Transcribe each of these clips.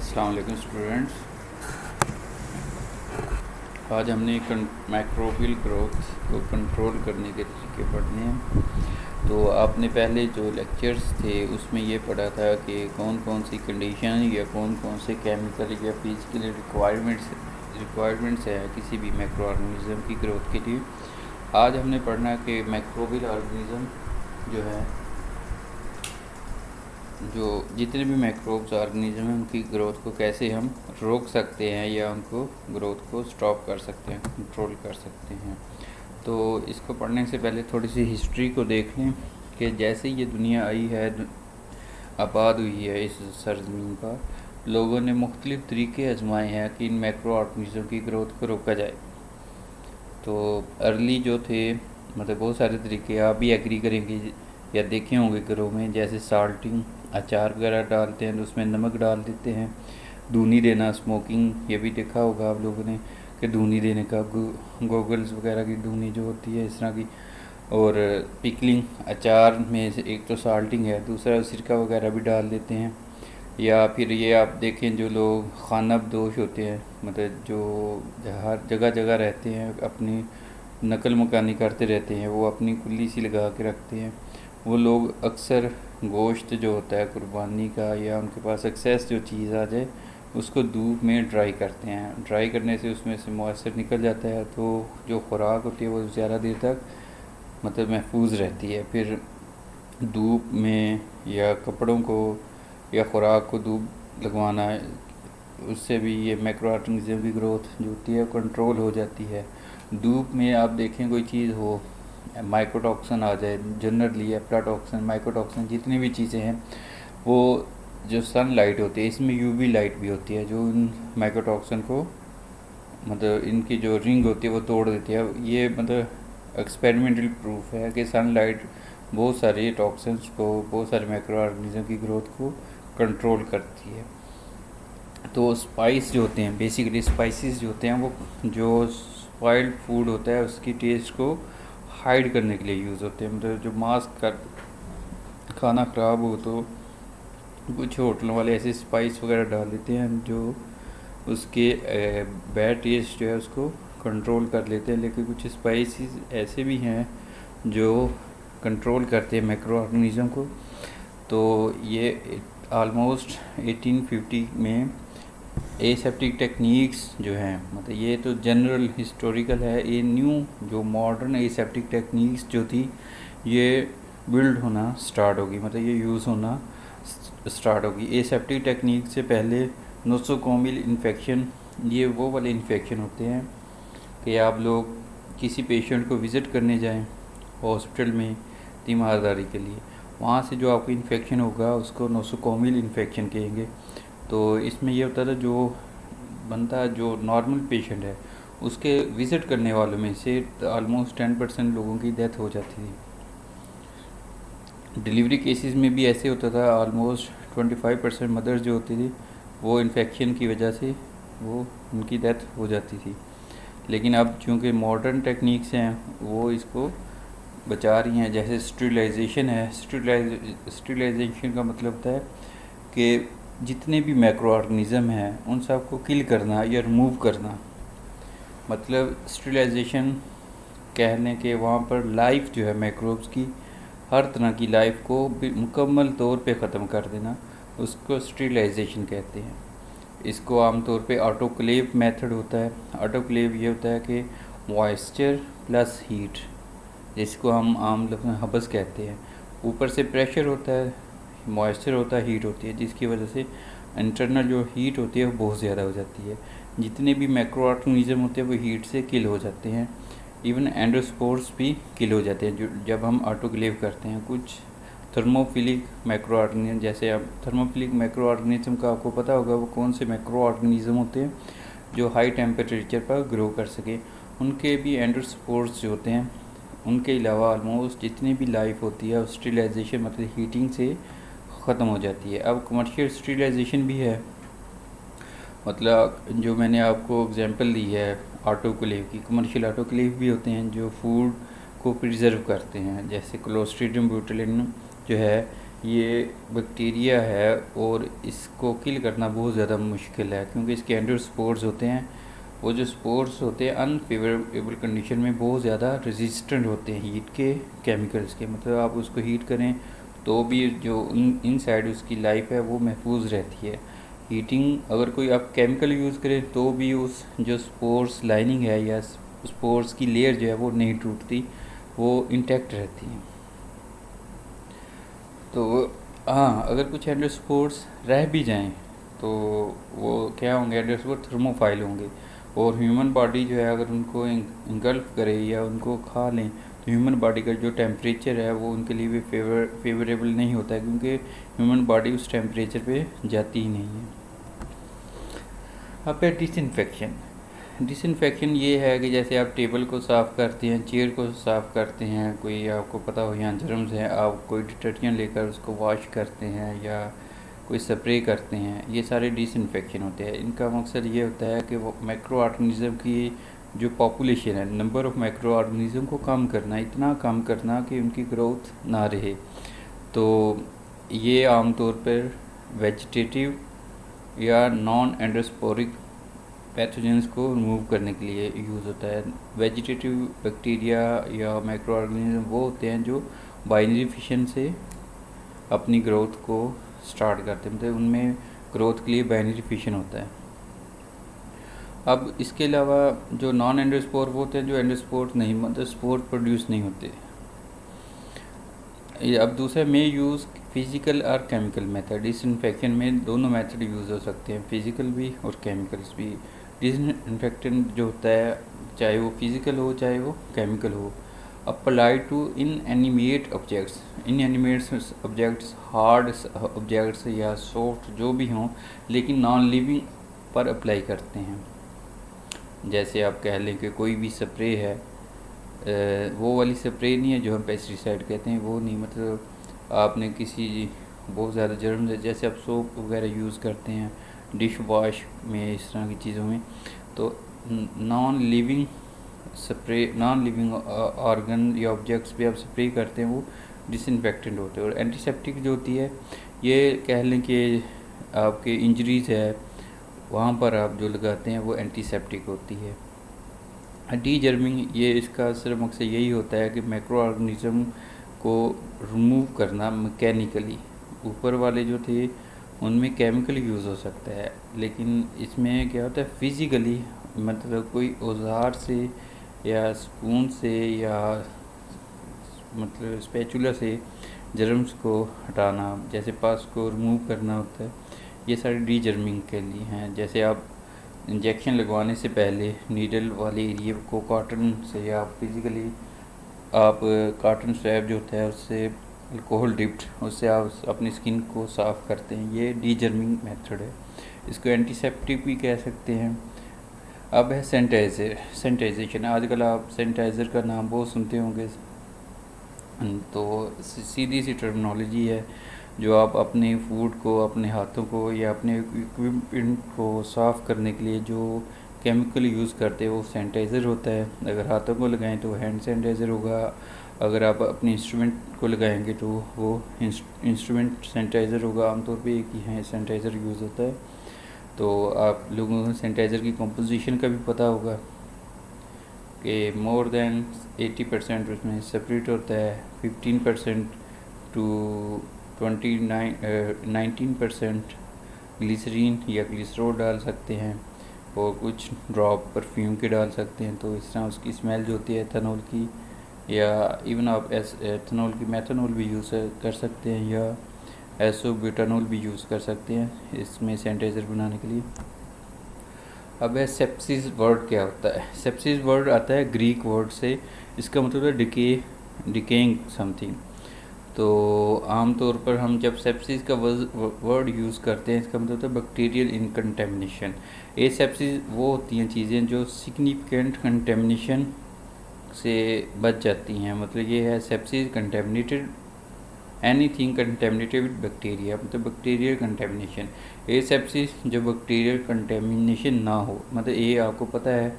अस्सलाम वालेकुम स्टूडेंट्स। आज हमने माइक्रोबियल ग्रोथ को कंट्रोल करने के तरीके पढ़ने हैं। तो आपने पहले जो लेक्चर्स थे उसमें ये पढ़ा था कि कौन कौन सी कंडीशन या कौन कौन से केमिकल या फिजिकल रिक्वायरमेंट्स है किसी भी माइक्रो ऑर्गेनिज़म की ग्रोथ के लिए। आज हमने पढ़ना है कि माइक्रोबियल ऑर्गेनिज़म जो है, जो जितने भी माइक्रोब्स ऑर्गेनिज्म हैं उनकी ग्रोथ को कैसे हम रोक सकते हैं या उनको ग्रोथ को स्टॉप कर सकते हैं, कंट्रोल कर सकते हैं। तो इसको पढ़ने से पहले थोड़ी सी हिस्ट्री को देख लें कि जैसे ये दुनिया आई है, आबाद हुई है इस सरजमीन पर, लोगों ने मुख्तलिफ़ तरीके आजमाए हैं कि इन माइक्रो ऑर्गेनिज्म की ग्रोथ को रोका जाए। तो अर्ली जो थे, मतलब बहुत सारे तरीके आप भी एग्री करेंगे या देखे होंगे घरों में, जैसे साल्टिंग, अचार वगैरह डालते हैं तो उसमें नमक डाल देते हैं। धूनी देना, स्मोकिंग, ये भी देखा होगा आप लोगों ने कि धूनी देने का, गोगल्स वगैरह की धूनी जो होती है इस तरह की। और पिकलिंग, अचार में से एक तो साल्टिंग है, दूसरा सिरका वगैरह भी डाल देते हैं। या फिर ये आप देखें जो लोग खानाबदोश होते हैं, मतलब जो हर जगह जगह रहते हैं, अपनी नकल मकानी करते रहते हैं, वो अपनी कुल्ली सी लगा के रखते हैं। वो लोग अक्सर गोश्त जो होता है कुर्बानी का, या उनके पास एक्सेस जो चीज़ आ जाए उसको धूप में ड्राई करते हैं। ड्राई करने से उसमें से मॉइस्चर निकल जाता है, तो जो खुराक होती है वो ज़्यादा देर तक मतलब महफूज रहती है। फिर धूप में या कपड़ों को या खुराक को धूप लगवाना, उससे भी ये माइक्रो ऑर्गेनिज्म की ग्रोथ जो होती है कंट्रोल हो जाती है। धूप में आप देखें कोई चीज़ हो, माइकोटॉक्सिन आ जाए, जनरली एफ्लाटॉक्सिन, माइकोटॉक्सिन, जितनी भी चीज़ें हैं वो जो सन लाइट होती है, इसमें यूवी लाइट भी होती है जो इन माइकोटॉक्सिन को, मतलब इनकी जो रिंग होती है वो तोड़ देती है। ये मतलब एक्सपेरिमेंटल प्रूफ है कि सनलाइट बहुत सारे टॉक्सिन्स को, बहुत सारे माइक्रो ऑर्गेनिज्म की ग्रोथ को कंट्रोल करती है। तो स्पाइस जो होते हैं, बेसिकली स्पाइसेस जो होते हैं, वो जो स्पॉइल्ड फूड होता है उसकी टेस्ट को हाइड करने के लिए यूज़ होते हैं। मतलब जो मास्क कर खाना ख़राब हो तो कुछ होटलों वाले ऐसे स्पाइस वगैरह डाल देते हैं जो उसके बैड टेस्ट जो है उसको कंट्रोल कर लेते हैं। लेकिन कुछ स्पाइसेस ऐसे भी हैं जो कंट्रोल करते हैं माइक्रो ऑर्गेनिज्म को। तो ये आलमोस्ट 1850 में एसेप्टिक टेक्निक्स जो हैं, मतलब ये तो जनरल हिस्टोरिकल है, ये न्यू जो मॉडर्न एसेप्टिक टेक्निक्स जो थी ये बिल्ड होना स्टार्ट होगी, मतलब ये यूज़ होना स्टार्ट होगी। एसेप्टिक टेक्निक से पहले नोसोकोमियल इन्फेक्शन, ये वो वाले इन्फेक्शन होते हैं कि आप लोग किसी पेशेंट को विज़िट करने जाएं हॉस्पिटल में तीमारदारी के लिए, वहाँ से जो आपको इन्फेक्शन होगा उसको नोसोकोमियल इन्फेक्शन कहेंगे। तो इसमें ये होता था जो बंदा जो नॉर्मल पेशेंट है उसके विज़िट करने वालों में से ऑलमोस्ट 10% लोगों की डेथ हो जाती थी। डिलीवरी केसेस में भी ऐसे होता था, ऑलमोस्ट 25% मदर्स जो होती थी वो इन्फेक्शन की वजह से वो उनकी डेथ हो जाती थी। लेकिन अब चूँकि मॉडर्न टेक्निक्स हैं वो इसको बचा रही हैं। जैसे स्टरीलाइजेशन है, स्टरीलाइजेशन का मतलब होता है कि जितने भी माइक्रो ऑर्गेनिज्म हैं उन सब को किल करना या रिमूव करना। मतलब स्टरीलाइजेशन कहने के वहाँ पर लाइफ जो है माइक्रोब्स की, हर तरह की लाइफ को मुकम्मल तौर पे ख़त्म कर देना, उसको स्टरीलाइजेशन कहते हैं। इसको आमतौर पे ऑटोक्लेव मेथड होता है। ऑटोक्लेव ये होता है कि मॉइस्चर प्लस हीट, जिसको हम आम लफ्ज़ में हबस कहते हैं, ऊपर से प्रेशर होता है, मॉइस्चर होता है, हीट होती है, जिसकी वजह से इंटरनल जो हीट होती है वो बहुत ज़्यादा हो जाती है। जितने भी माइक्रो ऑर्गेनिज्म होते हैं वो हीट से किल हो जाते हैं। इवन एंडोस्पोर्स भी किल हो जाते हैं जो जब हम ऑटोक्लेव करते हैं। कुछ थर्मोफिलिक माइक्रो ऑर्गेनिज्म, जैसे अब थर्मोफिलिक माइक्रो ऑर्गेनिज्म का आपको पता होगा वो कौन से माइक्रो ऑर्गेनिज्म होते हैं जो हाई टेम्परेचर पर ग्रो कर सके, उनके भी एंडोस्पोर्स जो होते हैं। उनके अलावा ऑलमोस्ट जितनी भी लाइफ होती है स्टरीलाइजेशन मतलब हीटिंग से ख़त्म हो जाती है। अब कमर्शियल स्टरीलाइजेशन भी है, मतलब जो मैंने आपको एग्जांपल दी है ऑटोक्लेव की, कमर्शियल ऑटोक्लेव भी होते हैं जो फूड को प्रिजर्व करते हैं। जैसे क्लोस्ट्रीडियम बोटुलिनम जो है ये बैक्टीरिया है और इसको किल करना बहुत ज़्यादा मुश्किल है, क्योंकि इसके एंडोस्पोर्स होते हैं। वो जो स्पोर्स होते हैं अनफेवरेबल कंडीशन में बहुत ज़्यादा रेजिस्टेंट होते हैं हीट के, केमिकल्स के। मतलब आप उसको हीट करें तो भी जो इन साइड उसकी लाइफ है वो महफूज रहती है। हीटिंग अगर कोई आप केमिकल यूज़ करें तो भी उस जो स्पोर्स लाइनिंग है या स्पोर्स की लेयर जो है वो नहीं टूटती, वो इंटैक्ट रहती है। तो हाँ, अगर कुछ एंडोस्पोर्स रह भी जाएं तो वो क्या होंगे, एंडोस्पोर थर्मोफाइल होंगे। और ह्यूमन बॉडी जो है अगर उनको इंगल्फ करे या उनको खा लें तो ह्यूमन बॉडी का जो टेम्परेचर है वो उनके लिए भी फेवरेबल नहीं होता है, क्योंकि ह्यूमन बॉडी उस टेम्परेचर पे जाती ही नहीं है। अब है डिसइंफेक्शन। डिसइंफेक्शन ये है कि जैसे आप टेबल को साफ़ करते हैं, चेयर को साफ़ करते हैं, कोई आपको पता हो यहाँ जर्म्स हैं, आप कोई डिटर्जेंट लेकर उसको वॉश करते हैं या कोई स्प्रे करते हैं, ये सारे डिसइंफेक्शन होते हैं। इनका मकसद ये होता है कि वो माइक्रो ऑर्गेनिज़म की जो पॉपुलेशन है, नंबर ऑफ़ माइक्रो ऑर्गेनिज़म को कम करना, इतना कम करना कि उनकी ग्रोथ ना रहे। तो ये आमतौर पर वेजिटेटिव या नॉन एंडोस्पोरिक पैथोजेंस को रिमूव करने के लिए यूज़ होता है। वेजिटेटिव बैक्टीरिया या माइक्रो ऑर्गेनिज्म वो होते हैं जो बाइनरी फिशन से अपनी ग्रोथ को स्टार्ट करते हैं, मतलब उनमें ग्रोथ के लिए बाइनरी फिशन होता है। अब इसके अलावा जो नॉन एंडोस्पोर वो होते हैं जो एंडोस्पोर नहीं, मतलब स्पोर प्रोड्यूस नहीं होते। अब दूसरा में यूज़ फिज़िकल और केमिकल मेथड। डिसइंफेक्शन में दोनों मेथड यूज़ हो सकते हैं, फिज़िकल भी और केमिकल्स भी। डिसइंफेक्टेंट जो होता है चाहे वो फिज़िकल हो चाहे वो केमिकल हो, apply to inanimate objects. Inanimate objects, hard objects या सॉफ्ट जो भी हों, लेकिन नॉन लिविंग पर अप्लाई करते हैं। जैसे आप कह लें कि कोई भी स्प्रे है, वो वाली स्प्रे नहीं है जो हम पेस्टिसाइड कहते हैं, वो नहीं। मतलब आपने किसी बहुत ज़्यादा जर्म्स है, जैसे आप सोप वगैरह यूज़ करते हैं डिश वॉश में, इस तरह की चीज़ों में, तो non living spray, non living organ या ऑब्जेक्ट्स पे आप स्प्रे करते हैं, वो डिसइंफेक्टेंट होते हैं। और एंटीसेप्टिक जो होती है, ये कह लें कि आपके इंजरीज़ है वहाँ पर आप जो लगाते हैं वो एंटीसेप्टिक होती है। डीजर्मिंग, ये इसका सिर्फ मकसद यही होता है कि माइक्रो ऑर्गेनिज्म को रिमूव करना मैकेनिकली। ऊपर वाले जो थे उनमें केमिकल यूज़ हो सकता है, लेकिन इसमें क्या होता है फिज़िकली, मतलब कोई औजार से या स्पून से या मतलब स्पैचुला से जर्म्स को हटाना, जैसे पास को रिमूव करना होता है, ये सारे डीजर्मिंग के लिए हैं। जैसे आप इंजेक्शन लगवाने से पहले नीडल वाले एरिए को कॉटन से या फिज़िकली आप कॉटन स्वैब जो होता है उससे अल्कोहल डिप्ड, उससे आप अपनी स्किन को साफ़ करते हैं, ये डीजर्मिंग मेथड है। इसको एंटीसेप्टिक भी कह सकते हैं। अब है सैनिटाइजेशन। आजकल आप सैनिटाइज़र का नाम बहुत सुनते होंगे, तो सीधी सी टर्मिनोलॉजी है जो आप अपने फूड को, अपने हाथों को या अपने इक्विपमेंट को साफ़ करने के लिए जो केमिकल यूज़ करते हैं वो सैनिटाइज़र होता है। अगर हाथों को लगाएं तो हैंड सैनिटाइज़र होगा, अगर आप अपने इंस्ट्रूमेंट को लगाएंगे तो वो इंस्ट्रूमेंट सैनिटाइज़र होगा। आमतौर पे एक ही है सैनिटाइज़र यूज़ होता है। तो आप लोगों को सैनिटाइज़र की कंपोजिशन का भी पता होगा कि मोर देन 80% उसमें सेपरेट होता है, 15% टू 19% ग्लिसरीन या ग्लिसरॉल डाल सकते हैं और कुछ ड्रॉप परफ्यूम के डाल सकते हैं। तो इस तरह उसकी स्मेल जो होती है एथेनॉल की, या इवन आप एथेनॉल की मेथनॉल भी यूज़ कर सकते हैं या एसोब्यूटानॉल भी यूज़ कर सकते हैं इसमें सैनिटाइज़र बनाने के लिए। अब है सेप्सिस वर्ड क्या होता है। सेप्सिस वर्ड आता है ग्रीक वर्ड से, इसका मतलब है डिकेइंग समथिंग। तो आमतौर पर हम जब सेप्सिस का वर्ड यूज़ करते हैं, इसका मतलब है बैक्टीरियल इनकंटेमिनेशन। ये सेप्सिस वो होती हैं चीज़ें जो सिग्निफिकेंट कंटेमिनेशन से बच जाती हैं। मतलब ये है sepsis contaminated anything contaminated with bacteria, मतलब बैक्टीरियल कंटेमिनेशन। ए सेप्सिस जो बैक्टीरियल कंटेमिनेशन ना हो, मतलब ये आपको पता है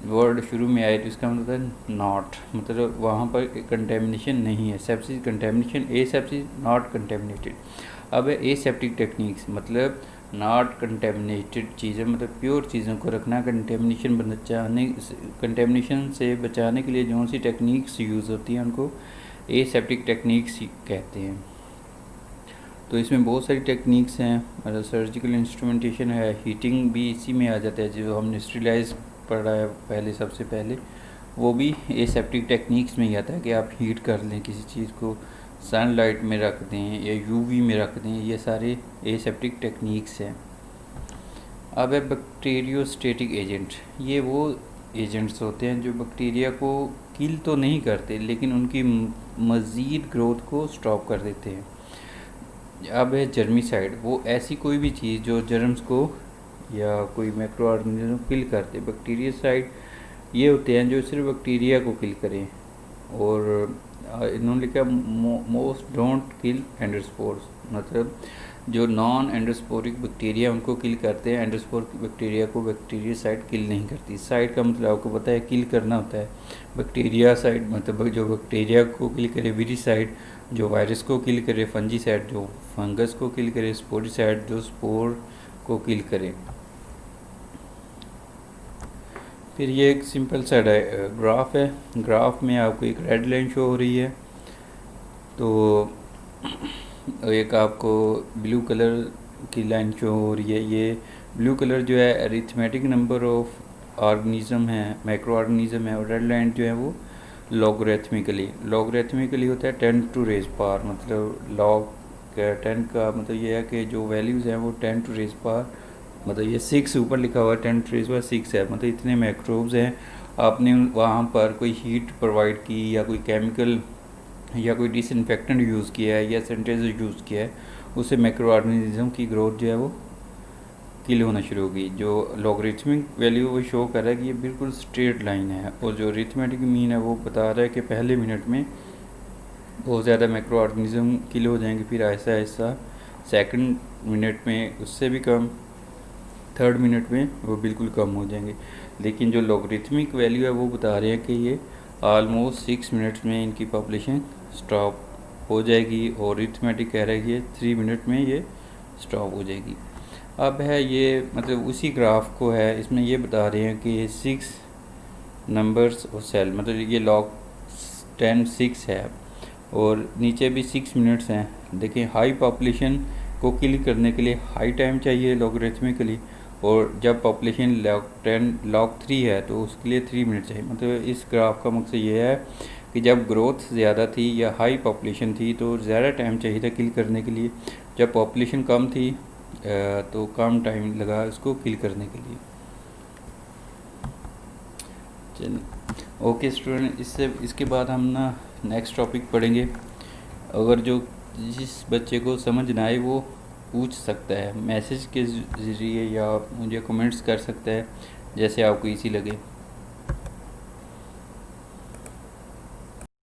वर्ड शुरू में आए तो इसका मतलब है नॉट, मतलब वहाँ पर कंटेमिनेशन नहीं है। Sepsis contamination, A sepsis not contaminated. अब है एसेप्टिक टेक्निक्स, मतलब नॉट कंटेमिनेटेड चीज़ें, मतलब प्योर चीज़ों को रखना। कंटेमिनेशन से बचाने के लिए जो सी टेक्निक्स यूज़ होती हैं उनको एसेप्टिक टेक्निक्स कहते हैं। तो इसमें बहुत सारी टेक्निक्स हैं, मतलब सर्जिकल इंस्ट्रूमेंटेशन है, हीटिंग भी इसी में आ जाता है, जो हमने स्टेरिलाइज पढ़ा है पहले, सबसे पहले वो भी एसेप्टिक टेक्निक्स में ही आता है कि आप हीट कर लें किसी चीज़ को, सनलाइट में रख दें या यूवी में रख दें, ये सारे एसेप्टिक टेक्निक्स हैं। अब है बैक्टीरियोस्टेटिक एजेंट। ये वो एजेंट्स होते हैं जो बैक्टीरिया को किल तो नहीं करते लेकिन उनकी मज़ीद ग्रोथ को स्टॉप कर देते हैं। अब है जर्मीसाइड, वो ऐसी कोई भी चीज़ जो जर्म्स को या कोई माइक्रो ऑर्गेनिज्म किल करते। बैक्टीरियासाइड ये होते हैं जो सिर्फ बैक्टीरिया को किल करें, और इन्होंने लिखा मोस्ट डोंट किल एंडोस्पोर्स, मतलब जो नॉन एंडोस्पोरिक बैक्टीरिया उनको किल करते हैं, एंडोस्पोरिक बैक्टीरिया को बैक्टीरियासाइड किल नहीं करती। साइड का मतलब आपको पता है किल करना होता है, बैक्टीरियासाइड मतलब जो बैक्टीरिया को किल करे, विरिसाइड जो वायरस को किल करे, फंजीसाइड जो फंगस को किल करे, स्पोरिसाइड जो स्पोर को किल करे। फिर ये एक सिंपल सा ग्राफ है, ग्राफ में आपको एक रेड लाइन शो हो रही है, तो एक आपको ब्लू कलर की लाइन शो हो रही है। ये ब्लू कलर जो है अरिथमेटिक नंबर ऑफ ऑर्गेनिज्म है, माइक्रो ऑर्गेनिज्म है, और रेड लाइन जो है वो लॉगरिथमिकली होता है 10 टू रेज पावर, मतलब लॉग 10 का मतलब ये है कि जो वैल्यूज़ हैं वो 10 टू रेज पावर, मतलब ये 6 ऊपर लिखा हुआ है 10 टू रेज पावर 6 है, मतलब इतने माइक्रोब्स हैं। आपने वहाँ पर कोई हीट प्रोवाइड की या कोई केमिकल या कोई डिसइंफेक्टेंट यूज़ किया है या सैनिटाइजर यूज़ किया है, उससे माइक्रो ऑर्गेनिज्म की ग्रोथ जो है वो किल होना शुरू होगी। जो लॉगरिथमिक वैल्यू वो शो कर रहा है कि ये बिल्कुल स्ट्रेट लाइन है, और जो अरिथमेटिक मीन है वो बता रहा है कि पहले मिनट में बहुत ज़्यादा माइक्रो ऑर्गेनिज्म किल हो जाएंगे, फिर ऐसा ऐसा सेकंड मिनट में उससे भी कम, थर्ड मिनट में वो बिल्कुल कम हो जाएंगे। लेकिन जो लॉगरिथमिक वैल्यू है वो बता रहे हैं कि ये ऑलमोस्ट 6 मिनट्स में इनकी पॉपुलेशन स्टॉप हो जाएगी, और अरिथमेटिक कह रहा है कि 3 मिनट में ये स्टॉप हो जाएगी। अब है ये मतलब उसी ग्राफ को है, इसमें ये बता रहे हैं कि 6 नंबर्स और सेल, मतलब ये लॉग 10 6 है, और नीचे भी 6 मिनट्स हैं। देखिए हाई पॉपुलेशन को किल करने के लिए हाई टाइम चाहिए लॉगरिथमिकली, और जब पॉपुलेशन लॉग 3 है तो उसके लिए 3 मिनट चाहिए। मतलब इस ग्राफ का मकसद ये है कि जब ग्रोथ ज़्यादा थी या हाई पॉपुलेशन थी तो ज़्यादा टाइम चाहिए था किल करने के लिए, जब पॉपुलेशन कम थी तो कम टाइम लगा इसको किल करने के लिए। चलिए ओके स्टूडेंट, इसके बाद हम ना नेक्स्ट टॉपिक पढ़ेंगे। अगर जो जिस बच्चे को समझ ना आए वो पूछ सकता है मैसेज के ज़रिए या मुझे कमेंट्स कर सकता है, जैसे आपको इजी लगे।